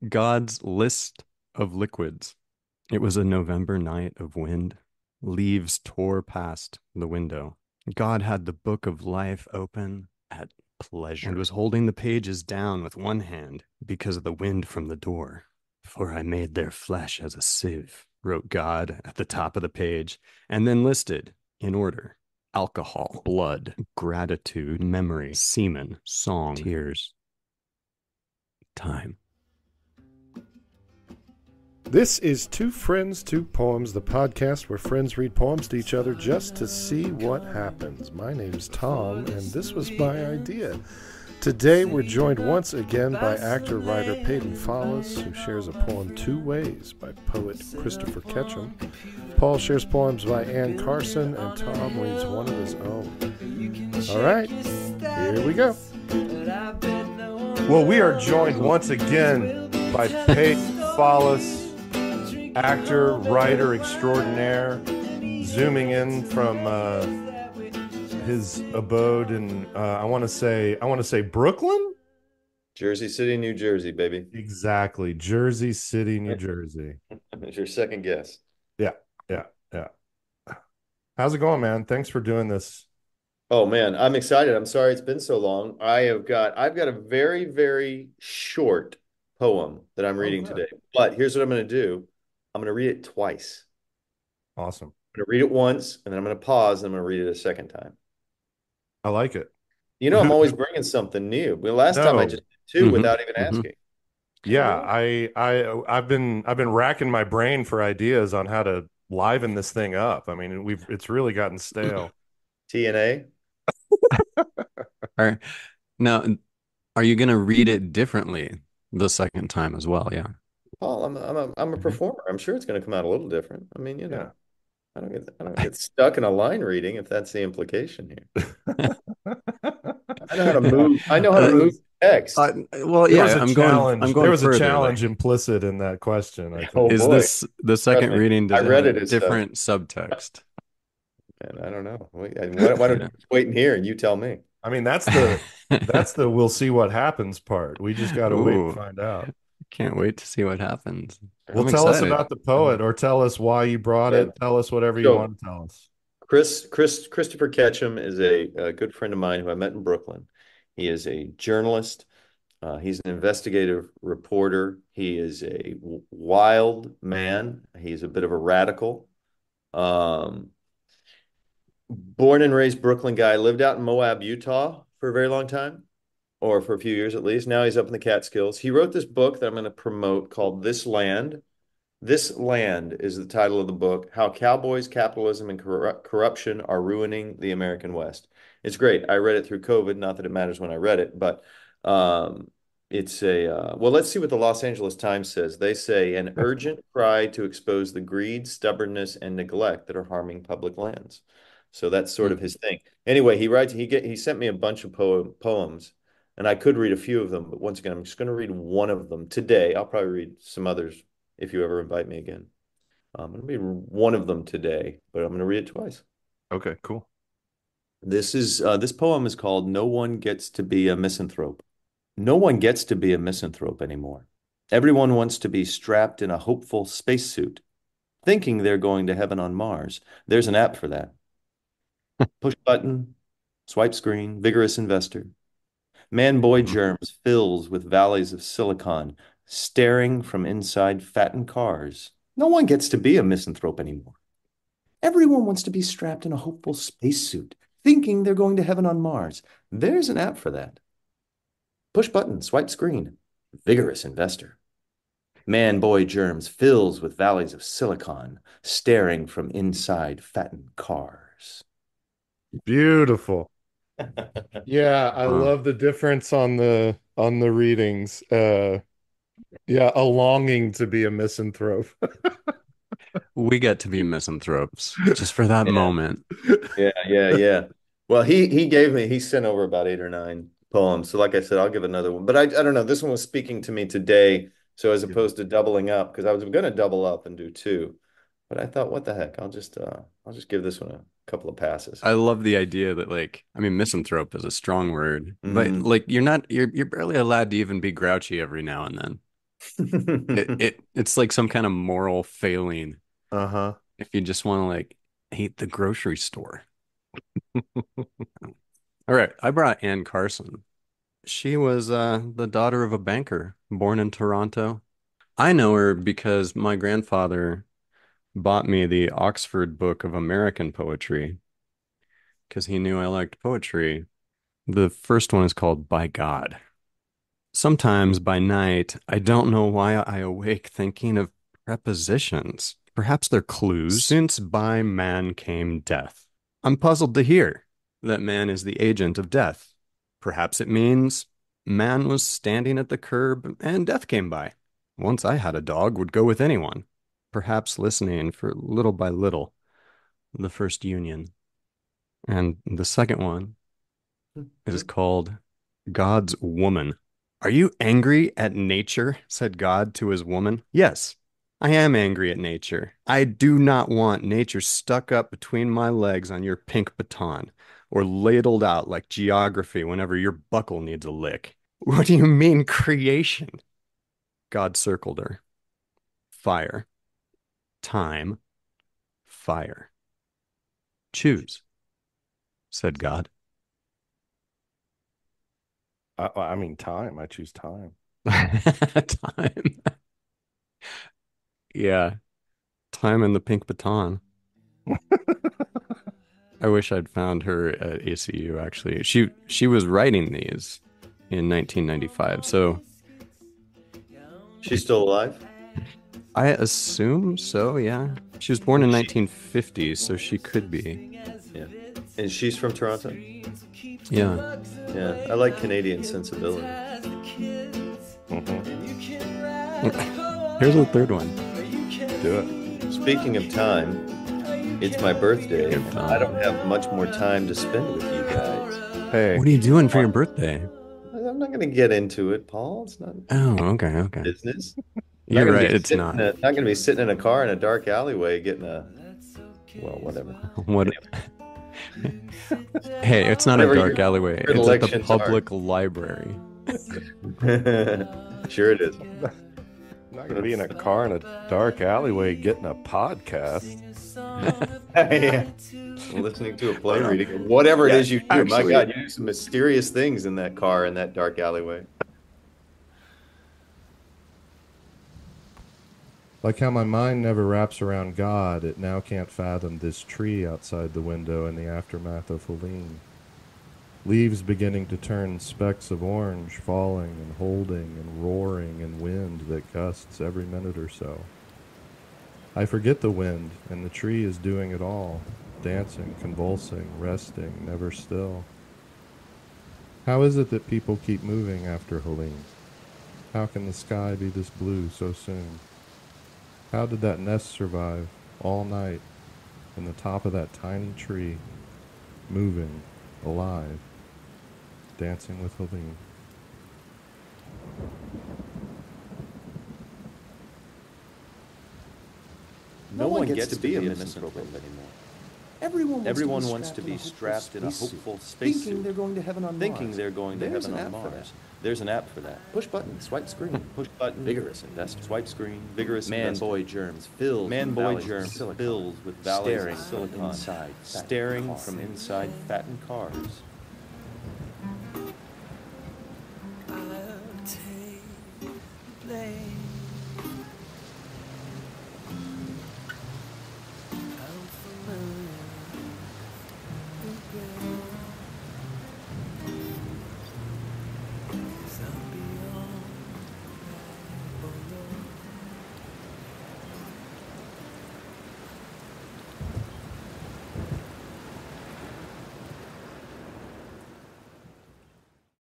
God's list of liquids. It was a November night of wind. Leaves tore past the window. God had the book of life open at pleasure and was holding the pages down with one hand because of the wind from the door. For I made their flesh as a sieve, wrote God at the top of the page, and then listed in order: alcohol, blood, gratitude, memory, semen, song, tears, time. This is Two Friends, Two Poems, the podcast where friends read poems to each other just to see what happens. My name's Tom, and this was my idea. Today we're joined once again by actor-writer Peyton Follis, who shares a poem Two Ways by poet Christopher Ketcham. Paul shares poems by Ann Carson, and Tom reads one of his own. All right, here we go. Well, we are joined once again by Peyton Follis, actor, writer extraordinaire, zooming in from his abode in I want to say Brooklyn, Jersey City, New Jersey, baby. exactly, Jersey City, New Jersey. That's your second guess. Yeah, yeah, yeah. How's it going, man? Thanks for doing this. Oh man, I'm excited. I'm sorry it's been so long. I've got a very, very short poem that I'm reading good. today. But here's what I'm going to do. I'm going to read it twice. Awesome. I'm going to read it once, and then I'm going to pause, and I'm going to read it a second time. I like it. You know, I'm always bringing something new. But last time I No. just did 2 without even Mhm. asking. Yeah, I've been racking my brain for ideas on how to liven this thing up. I mean, it's really gotten stale. TNA. All right. Now, are you going to read it differently the second time as well? Yeah. Paul, I'm a Mhm. performer. I'm sure it's going to come out a little different. I mean, Yeah. I don't get stuck in a line reading if that's the implication here. I know how to move. I know how to move text. Well, There was yeah, a I'm challenge. There going was a further. challenge Like, implicit in that question, I Oh think. is boy, this the trust second me. reading? I Does it read have it as stuff, different subtext? and I don't know. Why don't Yeah. you just wait in here and you tell me? I mean, that's the we'll see what happens part. We just got to wait and Ooh, find out. can't wait to see what happens. Well, I'm tell us excited. about the poet, or tell us why you brought Yeah. it. Tell us whatever you So want to tell us. Christopher Ketcham is a good friend of mine who I met in Brooklyn. He is a journalist. He's an investigative reporter. He is a wild man. He's a bit of a radical. Um, Born and raised Brooklyn guy, lived out in Moab, Utah for a very long time, or for a few years at least. Now he's up in the Catskills. He wrote this book that I'm going to promote called This Land. This Land is the title of the book: How Cowboys, Capitalism, and Corruption Are Ruining the American West. It's great. I read it through COVID. Not that it matters when I read it, but um, it's well, let's see what the Los Angeles Times says. They say an urgent cry to expose the greed, stubbornness, and neglect that are harming public lands. So that's sort of his thing. Anyway, he sent me a bunch of poems, and I could read a few of them, but once again, I'm just going to read one of them today. I'll probably read some others if you ever invite me again. I'm going to read one of them today, but I'm going to read it twice. Okay, cool. This poem is called "No One Gets to Be a Misanthrope." No one gets to be a misanthrope anymore. Everyone wants to be strapped in a hopeful spacesuit, thinking they're going to heaven on Mars. There's an app for that. Push button, swipe screen, vigorous investor. Man-boy germs fills with valleys of silicon, staring from inside fattened cars. No one gets to be a misanthrope anymore. Everyone wants to be strapped in a hopeful spacesuit, thinking they're going to heaven on Mars. There's an app for that. Push button, swipe screen, vigorous investor. Man-boy germs fills with valleys of silicon, staring from inside fattened cars. Beautiful. Yeah, I Wow. love the difference on the readings. Yeah, a longing to be a misanthrope. We get to be misanthropes just for that Yeah, moment. yeah. Well, he sent over about 8 or 9 poems. So like I said, I'll give another one. But I don't know. This one was speaking to me today. So as Yeah. opposed to doubling up, because I was going to double up and do two, but I thought, what the heck? I'll just give this one a couple of passes. I love the idea that, like, I mean, misanthrope is a strong word, but Mm, like you're barely allowed to even be grouchy every now and then. It's like some kind of moral failing Uh-huh. if you just want to like hate the grocery store. All right, I brought Ann Carson. She was the daughter of a banker born in Toronto. I know her because my grandfather bought me the Oxford Book of American Poetry because he knew I liked poetry. The first one is called By God. Sometimes by night, I don't know why I awake thinking of prepositions. Perhaps they're clues. Since by man came death. I'm puzzled to hear that man is the agent of death. Perhaps it means man was standing at the curb and death came by. Once I had a dog, would go with anyone. Perhaps listening for little by little, the first union. And the second one is called God's woman. Are you angry at nature? Said God to his woman. Yes, I am angry at nature. I do not want nature stuck up between my legs on your pink baton or ladled out like geography whenever your buckle needs a lick. What do you mean, creation? God circled her. Fire. Time. Fire. Choose, said God. I mean, time. I choose time. Time. Yeah. Time and the pink baton. I wish I'd found her at ACU actually. She was writing these in 1995. So She's still alive? I assume so, yeah. She was born in 1950, so she could be. Yeah. And she's from Toronto? Yeah. Yeah. I like Canadian sensibility. Mhm. Here's the third one. Do it. Speaking of time, it's my birthday. Good time. I don't have much more time to spend with you guys. Hey, What are you doing for your birthday? I'm not going to get into it, Paul. It's not Oh, okay, okay. business. Not You're gonna right, be it's not. not going to be sitting in a car in a dark alleyway getting well, whatever. What? Hey, it's not a Whatever dark your alleyway. It's at the predilections are. public library. Sure it is. I'm not gonna be in a car in a dark alleyway getting a podcast. Yeah. Listening to a play reading, whatever it is you do. My actually- God, you do some mysterious things in that car in that dark alleyway. Like how my mind never wraps around God, it now can't fathom this tree outside the window in the aftermath of Helene. Leaves beginning to turn specks of orange, falling and holding and roaring in wind that gusts every minute or so. I forget the wind, and the tree is doing it all, dancing, convulsing, resting, never still. How is it that people keep moving after Helene? How can the sky be this blue so soon? How did that nest survive all night in the top of that tiny tree, moving, alive, dancing with Helene? No one gets to be a misanthrope anymore. Everyone wants to be strapped in a hopeful spacesuit, thinking they're going to heaven on thinking Mars. they're going to There's heaven an on app for Mars. that. There's an app for that. Push button, swipe screen. Push button, Vigorous investment. swipe screen, vigorous Man-boy investment. germs filled Man with boy valleys of germs silicon. filled with valleys Staring of from silicon, inside fattened staring cars. from inside fattened cars.